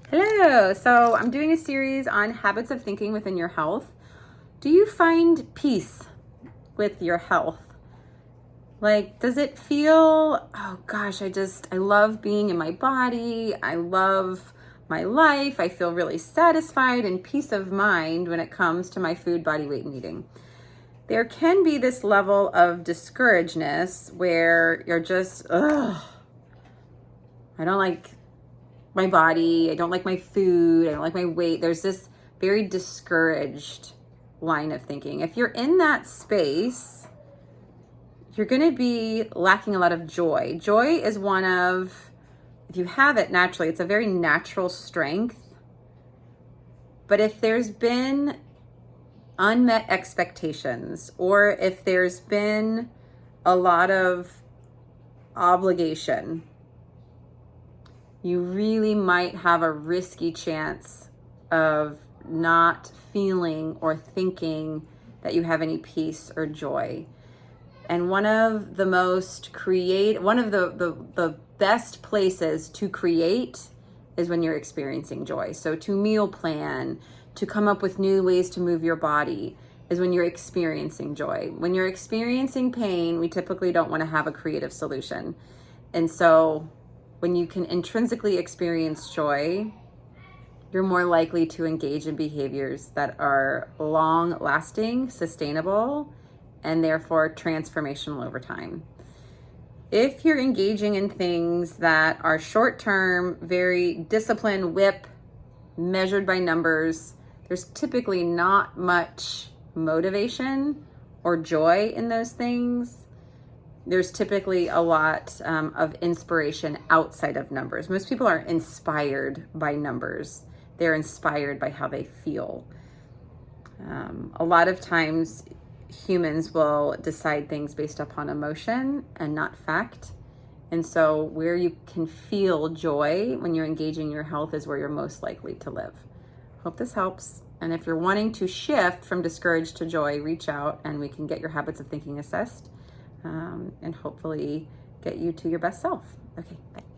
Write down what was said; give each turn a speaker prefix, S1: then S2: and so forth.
S1: Hello. So I'm doing a series on habits of thinking within your health. Do you find peace with your health? Like, does it feel, oh gosh, I love being in my body. I love my life. I feel really satisfied and peace of mind when it comes to my food, body weight, and eating. There can be this level of discouragedness where you're just, ugh, I don't like my body. I don't like my food. I don't like my weight. There's this very discouraged line of thinking. If you're in that space, you're going to be lacking a lot of joy. Joy is one of, if you have it naturally, it's a very natural strength. But if there's been unmet expectations, or if there's been a lot of obligation, you really might have a risky chance of not feeling or thinking that you have any peace or joy. And one of the best places to create is when you're experiencing joy. So to meal plan, to come up with new ways to move your body is when you're experiencing joy. When you're experiencing pain, we typically don't want to have a creative solution. And so when you can intrinsically experience joy, you're more likely to engage in behaviors that are long-lasting, sustainable, and therefore transformational over time. If you're engaging in things that are short-term, very disciplined, whip, measured by numbers, there's typically not much motivation or joy in those things. There's typically a lot of inspiration outside of numbers. Most people are inspired by numbers. They're inspired by how they feel. A lot of times humans will decide things based upon emotion and not fact. And so where you can feel joy when you're engaging your health is where you're most likely to live. Hope this helps. And if you're wanting to shift from discouraged to joy, reach out and we can get your habits of thinking assessed. And hopefully get you to your best self. Okay, bye.